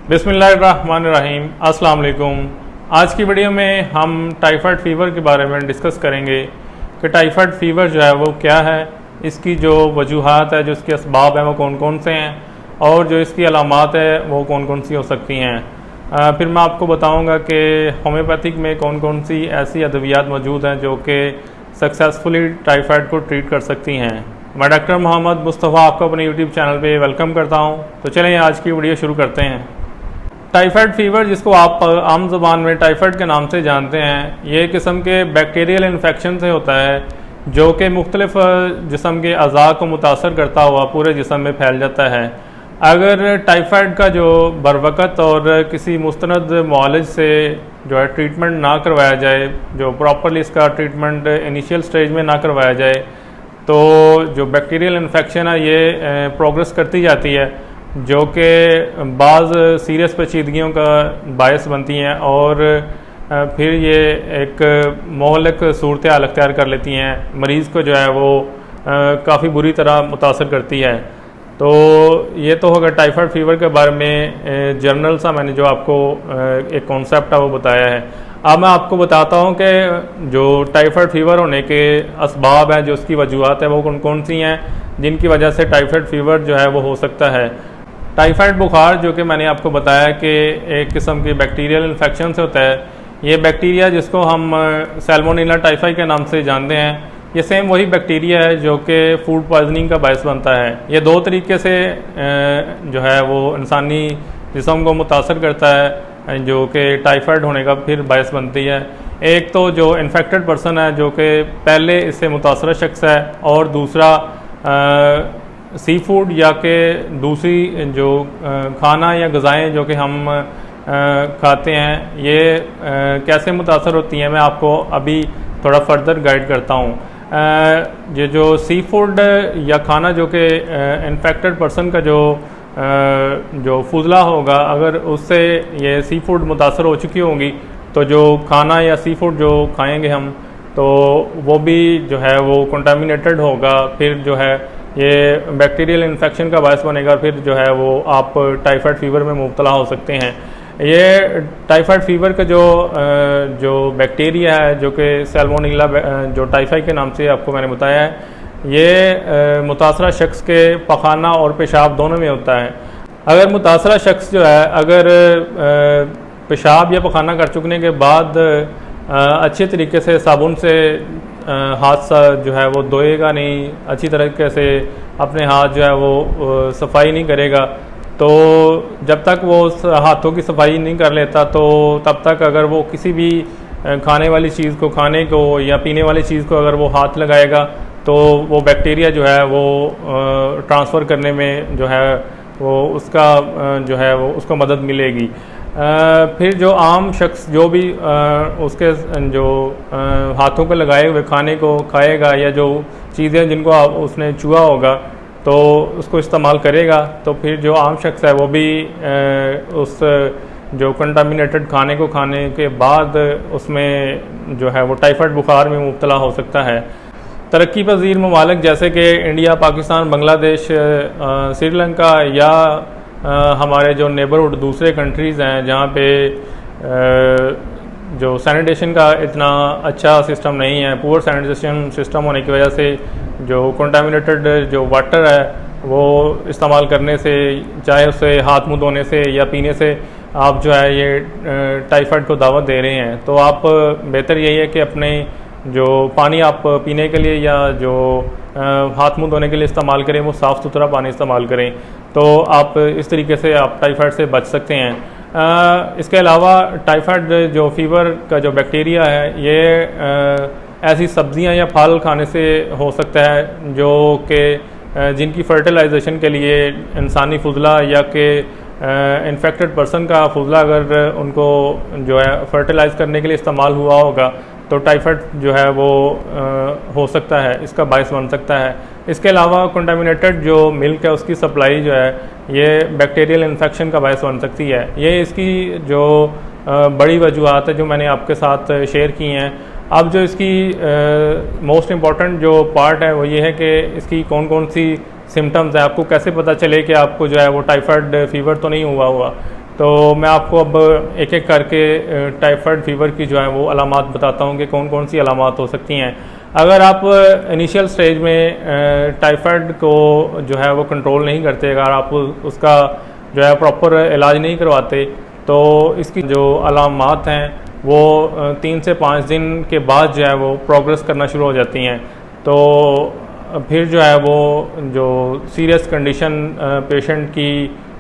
बिस्मिल्लाहिर्रहमानिर्रहीम, अस्सलाम वालेकुम। आज की वीडियो में हम टाइफाइड फ़ीवर के बारे में डिस्कस करेंगे कि टाइफाइड फ़ीवर जो है वो क्या है, इसकी जो वजूहात है, जो इसके असबाब हैं वो कौन कौन से हैं और जो इसकी अलामात है वो कौन कौन सी हो सकती हैं। फिर मैं आपको बताऊंगा कि होम्योपैथिक में कौन कौन सी ऐसी अद्वियात मौजूद हैं जो कि सक्सेसफुली टाइफाइड को ट्रीट कर सकती हैं। मैं डॉक्टर मोहम्मद मुस्तफ़ा आपको अपने यूट्यूब चैनल पे वेलकम करता हूं। तो चलें आज की वीडियो शुरू करते हैं। टाइफाइड फ़ीवर, जिसको आप आम ज़बान में टाइफाइड के नाम से जानते हैं, ये किस्म के बैक्टीरियल इन्फेक्शन से होता है जो कि मुख्तलिफ जिस्म के अज़ा को मुतासर करता हुआ पूरे जिस्म में फैल जाता है। अगर टाइफाइड का जो बरवक़्त और किसी मुस्तनद मुआलिज से जो है ट्रीटमेंट ना करवाया जाए, जो प्रॉपरली इसका ट्रीटमेंट इनिशियल स्टेज में ना करवाया जाए, तो जो बैक्टीरियल इन्फेक्शन है ये प्रोग्रेस करती जाती है, जो कि बाज़ सीरियस पेचीदगियों का बायस बनती हैं और फिर ये एक मोहलक सूरत हाल अख्तियार कर लेती हैं। मरीज़ को जो है वो काफ़ी बुरी तरह मुतासर करती है। तो ये तो होगा टाइफाइड फ़ीवर के बारे में जनरल सा मैंने जो आपको एक कॉन्सेप्ट है वो बताया है। अब मैं आपको बताता हूँ कि जो टाइफाइड फ़ीवर होने के असबाब हैं, जो उसकी वजूहात है वो कौन कौन सी हैं जिनकी वजह से टाइफाइड फ़ीवर जो है वो हो सकता है। टाइफाइड बुखार, जो कि मैंने आपको बताया कि एक किस्म की बैक्टीरियल इन्फेक्शन से होता है। ये बैक्टीरिया, जिसको हम सैल्मोनेला टाइफाई के नाम से जानते हैं, ये सेम वही बैक्टीरिया है जो कि फूड पॉइजनिंग का बायस बनता है। ये दो तरीके से जो है वो इंसानी जिस्म को मुतासर करता है, जो कि टाइफाइड होने का फिर बायस बनती है। एक तो जो इन्फेक्टेड पर्सन है, जो कि पहले इससे मुतासर शख्स है, और दूसरा सी फूड या कि दूसरी जो खाना या ग़िज़ाएँ जो कि हम खाते हैं, ये कैसे मुतासर होती हैं, मैं आपको अभी थोड़ा फर्दर गाइड करता हूँ। ये जो सी फूड या खाना जो कि इन्फेक्टेड पर्सन का जो फुजला होगा, अगर उससे ये सी फूड मुतासर हो चुकी होंगी, तो जो खाना या सी फूड जो खाएंगे हम, तो वो भी जो है वो कंटामिनेटेड होगा, फिर जो है ये बैक्टीरियल इन्फेक्शन का बायस बनेगा, फिर जो है वो आप टाइफाइड फ़ीवर में मुब्तला हो सकते हैं। ये टाइफाइड फ़ीवर का जो बैक्टीरिया है, जो कि सैल्मोनेला जो टाइफाई के नाम से आपको मैंने बताया है, ये मुतासरा शख्स के पखाना और पेशाब दोनों में होता है। अगर मुतासरा शख्स जो है, अगर पेशाब या पखाना कर चुकने के बाद अच्छे तरीके से साबुन से हाथ जो है वो धोएगा नहीं, अच्छी तरीके से अपने हाथ जो है वो सफाई नहीं करेगा, तो जब तक वो हाथों की सफाई नहीं कर लेता, तो तब तक अगर वो किसी भी खाने वाली चीज़ को, खाने को या पीने वाली चीज़ को अगर वो हाथ लगाएगा, तो वो बैक्टीरिया जो है वो ट्रांसफ़र करने में जो है वो उसका जो है वो उसको मदद मिलेगी। फिर जो आम शख्स जो भी उसके जो हाथों पर लगाए हुए खाने को खाएगा, या जो चीज़ें जिनको उसने छुआ होगा तो उसको इस्तेमाल करेगा, तो फिर जो आम शख्स है वो भी उस जो कंटामिनेटेड खाने को खाने के बाद उसमें जो है वो टाइफाइड बुखार में मुब्तला हो सकता है। तरक्की पजीर ममालिक जैसे कि इंडिया, पाकिस्तान, बांग्लादेश, श्रीलंका या हमारे जो नेबरहुड दूसरे कंट्रीज़ हैं, जहाँ पे जो सैनिटेशन का इतना अच्छा सिस्टम नहीं है, पुअर सैनिटेशन सिस्टम होने की वजह से जो कंटामिनेटेड जो वाटर है वो इस्तेमाल करने से, चाहे उससे हाथ मुंह धोने से या पीने से, आप जो है ये टाइफाइड को दावत दे रहे हैं। तो आप बेहतर यही है कि अपने जो पानी आप पीने के लिए या जो हाथ मुंह धोने के लिए इस्तेमाल करें, वो साफ़ सुथरा पानी इस्तेमाल करें, तो आप इस तरीके से आप टाइफाइड से बच सकते हैं। इसके अलावा टाइफाइड जो फ़ीवर का जो बैक्टीरिया है, ये ऐसी सब्जियां या फल खाने से हो सकता है जो कि जिनकी फर्टिलाइजेशन के लिए इंसानी फुजला या कि इन्फेक्टेड पर्सन का फुजला अगर उनको जो है फर्टिलाइज़ करने के लिए इस्तेमाल हुआ होगा, तो टाइफाइड जो है वो हो सकता है, इसका बायस बन सकता है। इसके अलावा कंटामिनेटेड जो मिल्क है उसकी सप्लाई जो है ये बैक्टीरियल इन्फेक्शन का बायस बन सकती है। ये इसकी जो बड़ी वजूहात है जो मैंने आपके साथ शेयर की हैं। अब जो इसकी मोस्ट इम्पॉर्टेंट जो पार्ट है वो ये है कि इसकी कौन कौन सी सिम्टम्स हैं। आपको कैसे पता चले कि आपको जो है वो टाइफाइड फ़ीवर तो नहीं हुआ हुआ। तो मैं आपको अब एक एक करके टाइफाइड फीवर की जो है वो अलामात बताता हूँ कि कौन कौन सी अलामात हो सकती हैं। अगर आप इनिशियल स्टेज में टाइफाइड को जो है वो कंट्रोल नहीं करते, अगर आप उसका जो है प्रॉपर इलाज नहीं करवाते, तो इसकी जो अलामात हैं वो 3 से 5 दिन के बाद जो है वो प्रोग्रेस करना शुरू हो जाती हैं। तो फिर जो है वो जो सीरियस कंडीशन पेशेंट की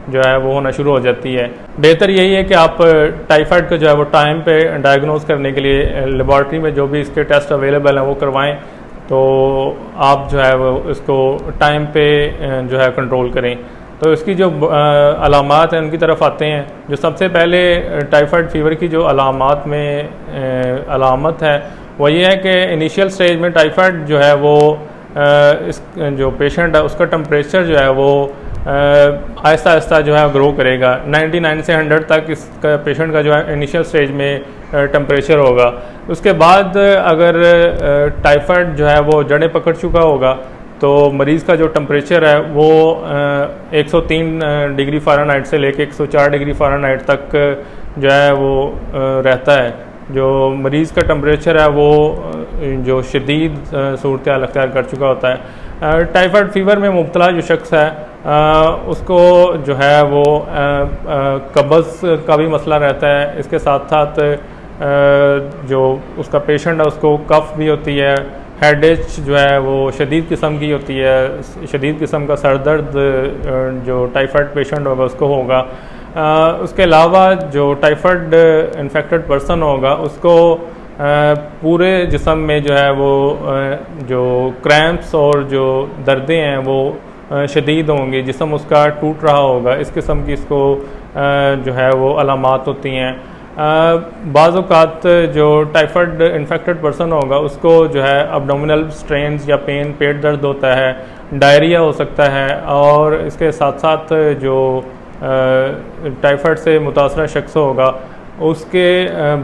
जो है वो होना शुरू हो जाती है। बेहतर यही है कि आप टाइफाइड को जो है वो टाइम पे डायग्नोज करने के लिए लेबॉर्ट्री में जो भी इसके टेस्ट अवेलेबल हैं वो करवाएं, तो आप जो है वो इसको टाइम पे जो है कंट्रोल करें। तो इसकी जो अलामात हैं उनकी तरफ आते हैं। जो सबसे पहले टाइफाइड फीवर की जो अलामात में अलामत है वो ये है कि इनिशियल स्टेज में टाइफाइड जो है वो इस जो पेशेंट है उसका टेम्परेचर जो है वो आहिस्ता आहिस्ता जो है ग्रो करेगा। 99 से 100 तक इसका पेशेंट का जो है इनिशियल स्टेज में टेम्परेचर होगा। उसके बाद अगर टाइफाइड जो है वो जड़ें पकड़ चुका होगा तो मरीज़ का जो टेम्परेचर है वो 103 डिग्री फ़ारेनहाइट से लेकर 104 डिग्री फ़ारेनहाइट तक जो है वो रहता है। जो मरीज़ का टेम्परेचर है वो जो शदीद सूरत हाल अख्तियार कर चुका होता है। टाइफाइड फीवर में मुब्तला जो शख्स है उसको जो है वो कब्ज़ का भी मसला रहता है। इसके साथ साथ जो उसका पेशेंट है उसको कफ भी होती है, हेड एच जो है वो शदीद किस्म की होती है, शदीद किस्म का सर दर्द जो टाइफाइड पेशेंट होगा उसको होगा। उसके अलावा जो टाइफाइड इन्फेक्टेड पर्सन होगा उसको पूरे जिस्म में जो है वो जो क्रैम्प्स और जो दर्दें हैं वो शदीद होंगी, जिस्म उसका टूट रहा होगा, इस किस्म की इसको जो है वो अलामात होती हैं। बाज़ औक़ात जो टाइफाइड इन्फेक्टेड पर्सन होगा उसको जो है अब्डोमिनल स्ट्रेन्स या पेन, पेट दर्द होता है, डायरिया हो सकता है, और इसके साथ साथ जो टाइफाइड से मुतासरा शख्स होगा उसके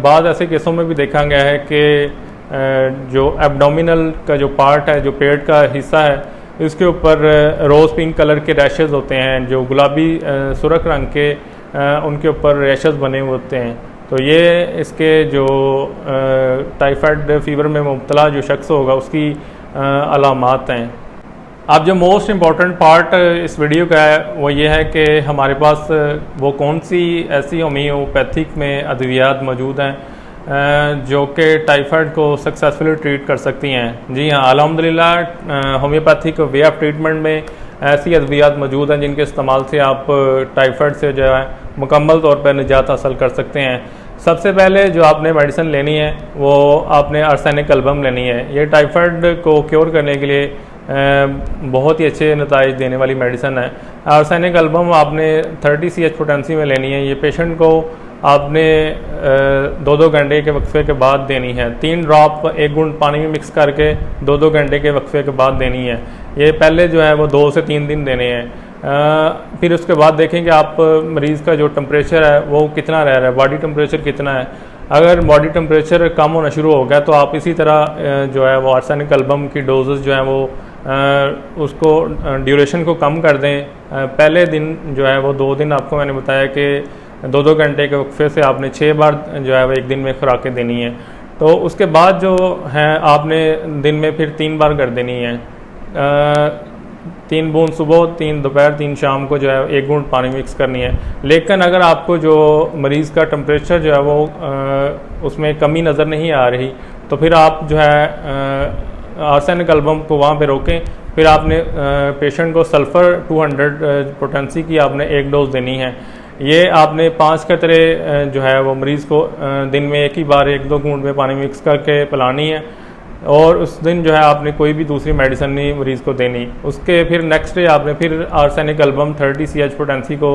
बाद ऐसे केसों में भी देखा गया है कि जो एब्डोमिनल का जो पार्ट है, जो पेट का हिस्सा है, इसके ऊपर रोज़ पिंक कलर के रैशेज़ होते हैं, जो गुलाबी सुरख रंग के उनके ऊपर रैशेज़ बने हुए होते हैं। तो ये इसके जो टाइफाइड फीवर में मुब्तला जो शख्स होगा उसकी अलामात हैं। अब जो मोस्ट इम्पॉर्टेंट पार्ट इस वीडियो का है वो ये है कि हमारे पास वो कौन सी ऐसी होम्योपैथिक में अद्वियात मौजूद हैं जो कि टाइफाइड को सक्सेसफुली ट्रीट कर सकती हैं। जी हाँ, अल्हम्दुलिल्लाह होम्योपैथिक वे ऑफ ट्रीटमेंट में ऐसी अद्वियात मौजूद हैं जिनके इस्तेमाल से आप टाइफाइड से जो है मुकम्मल तौर पर निजात हासिल कर सकते हैं। सबसे पहले जो आपने मेडिसिन लेनी है वो आपने आर्सेनिक एल्बम लेनी है। ये टाइफाइड को क्योर करने के लिए बहुत ही अच्छे नताइज देने वाली मेडिसिन है। आर्सेनिक एल्बम आपने 30 CH पोटेंसी में लेनी है। ये पेशेंट को आपने 2-2 घंटे के वक्फे के बाद देनी है। 3 ड्रॉप 1 घूंट पानी में मिक्स करके 2-2 घंटे के वक्फे के बाद देनी है। ये पहले जो है वो 2 से 3 दिन देने हैं। फिर उसके बाद देखें कि आप मरीज़ का जो टेम्परेचर है वो कितना रह रहा है, बॉडी टेम्परेचर कितना है। अगर बॉडी टेम्परेचर कम होना शुरू हो गया तो आप इसी तरह जो है वो आर्सेनिक एल्बम की डोजेस जो है वो उसको ड्यूरेशन को कम कर दें। पहले दिन जो है वो 2 दिन आपको मैंने बताया कि 2-2 घंटे के वक्फे से आपने 6 बार जो है वो एक दिन में खुराकें देनी है। तो उसके बाद जो है आपने दिन में फिर 3 बार कर देनी है। 3 बूंद सुबह, 3 दोपहर, 3 शाम को जो है 1 घूंट पानी मिक्स करनी है। लेकिन अगर आपको जो मरीज़ का टेम्परेचर जो है वो उसमें कमी नज़र नहीं आ रही तो फिर आप जो है आर्सेनिक एल्बम को वहाँ पे रोकें। फिर आपने पेशेंट को सल्फ़र 200 पोटेंसी की आपने 1 डोज देनी है। ये आपने 5 कतरे जो है वो मरीज़ को दिन में एक ही बार 1-2 घूंट में पानी मिक्स करके पिलानी है, और उस दिन जो है आपने कोई भी दूसरी मेडिसिन नहीं मरीज़ को देनी। उसके फिर नेक्स्ट डे आपने फिर आर्सेनिक एल्बम 30 CH पोटेंसी को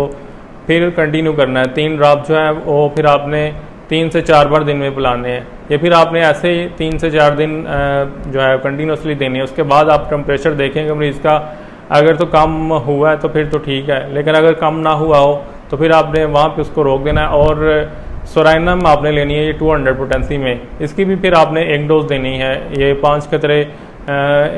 फिर कंटिन्यू करना है। 3 ड्रॉप जो है वो फिर आपने 3 से 4 बार दिन में पिलाने हैं। ये फिर आपने ऐसे ही 3 से 4 दिन जो है कंटिन्यूसली देनी है। उसके बाद आप टेम्परेचर देखेंगे मरीज़ का, अगर तो कम हुआ है तो फिर तो ठीक है, लेकिन अगर कम ना हुआ हो तो फिर आपने वहाँ पे उसको रोक देना है। और सोराइनम आपने लेनी है ये 200 पोटेंसी में, इसकी भी फिर आपने 1 डोज देनी है। ये 5 कतरे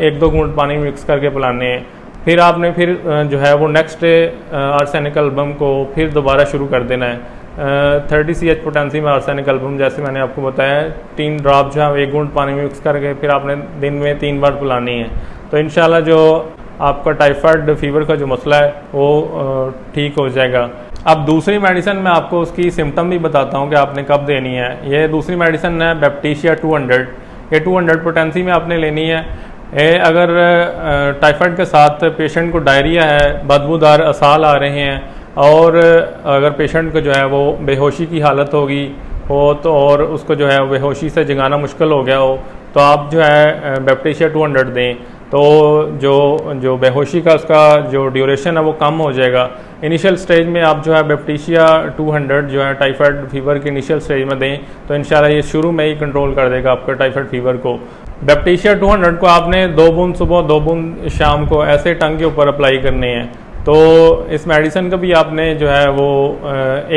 1-2 घूंट पानी मिक्स करके पिलाने हैं। फिर आपने फिर जो है वो नेक्स्ट डे आर्सेनिक एल्बम को फिर दोबारा शुरू कर देना है। 30 CH पोटेंशियम आर्सेनिक एल्बम, जैसे मैंने आपको बताया, 3 ड्रॉप जो है 1 घूंट पानी में मिक्स करके फिर आपने दिन में 3 बार पिलानी है। तो इंशाल्लाह जो आपका टाइफाइड फीवर का जो मसला है वो ठीक हो जाएगा। अब दूसरी मेडिसिन मैं आपको उसकी सिम्टम भी बताता हूँ कि आपने कब देनी है। ये दूसरी मेडिसिन है बैप्टीशिया 200। ये 200 पोटेंसी में आपने लेनी है। ये अगर टाइफाइड के साथ पेशेंट को डायरिया है, बदबूदार असाल आ रहे हैं और अगर पेशेंट को जो है वो बेहोशी की हालत होगी हो तो और उसको जो है बेहोशी से जगाना मुश्किल हो गया हो, तो आप जो है बैप्टीशिया 200 दें। तो जो बेहोशी का उसका जो ड्यूरेशन है वो कम हो जाएगा। इनिशियल स्टेज में आप जो है बैप्टीशिया 200 जो है टाइफाइड फीवर के इनिशियल स्टेज में दें तो इंशाल्लाह ये शुरू में ही कंट्रोल कर देगा आपका टाइफाइड फीवर को। बैप्टीशिया 200 को आपने 2 बूंद सुबह 2 बूंद शाम को ऐसे टंग के ऊपर अप्लाई करने हैं। तो इस मेडिसिन का भी आपने जो है वो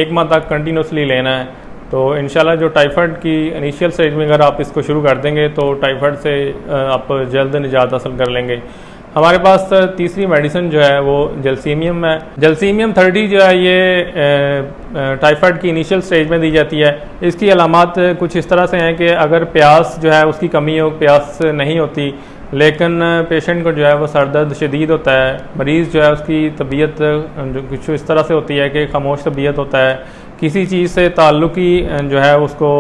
1 माह तक कंटिन्यूसली लेना है। तो इंशाल्लाह जो टाइफाइड की इनिशियल स्टेज में अगर आप इसको शुरू कर देंगे तो टाइफाइड से आप जल्द निजात हासिल कर लेंगे। हमारे पास तीसरी मेडिसिन जो है वो जलसीमियम है। जलसीमियम 30 जो है ये टाइफाइड की इनिशियल स्टेज में दी जाती है। इसकी अलामात कुछ इस तरह से हैं कि अगर प्यास जो है उसकी कमी हो, प्यास नहीं होती, लेकिन पेशेंट को जो है वो सर दर्द शदीद होता है, मरीज़ जो है उसकी तबीयत कुछ इस तरह से होती है कि खामोश तबीयत होता है, किसी चीज़ से ताल्लुकी जो है उसको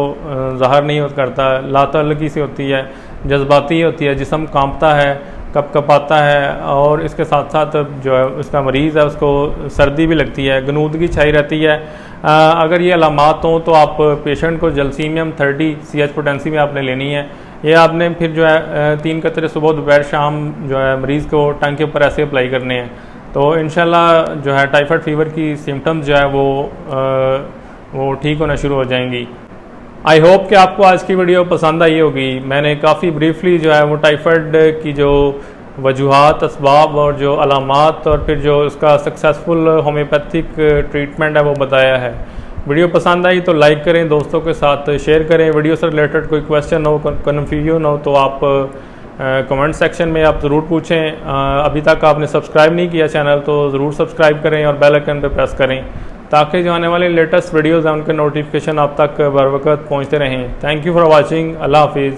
ज़ाहिर नहीं करता, लाताल्लुकी सी होती है, जज्बाती होती है, जिस्म कांपता है, कपकपाता है और इसके साथ साथ जो है उसका मरीज़ है उसको सर्दी भी लगती है, गनूदगी छाई रहती है। अगर ये अलामात हों तो आप पेशेंट को जलसीमियम 30 CH पोटेंसी में आपने लेनी है। ये आपने फिर जो है 3 कतरे सुबह दोपहर शाम जो है मरीज़ को टंग के ऊपर ऐसे अप्लाई करने हैं। तो इंशाल्लाह जो है टाइफाइड फीवर की सिम्टम्स जो है वो ठीक होना शुरू हो जाएंगी। आई होप कि आपको आज की वीडियो पसंद आई होगी। मैंने काफ़ी ब्रीफली जो है वो टाइफाइड की जो वजूहात, असबाब और जो अलामात और फिर जो उसका सक्सेसफुल होम्योपैथिक ट्रीटमेंट है वो बताया है। वीडियो पसंद आई तो लाइक करें, दोस्तों के साथ शेयर करें। वीडियो से रिलेटेड कोई क्वेश्चन हो, कन्फ्यूजन हो तो आप कमेंट सेक्शन में आप ज़रूर पूछें। अभी तक आपने सब्सक्राइब नहीं किया चैनल तो ज़रूर सब्सक्राइब करें और बेल आइकन पर प्रेस करें ताकि जो आने वाले लेटेस्ट वीडियोज़ हैं उनके नोटिफिकेशन आप तक बर वक्त पहुँचते रहें। Thank you for watching. अल्लाह हाफिज़।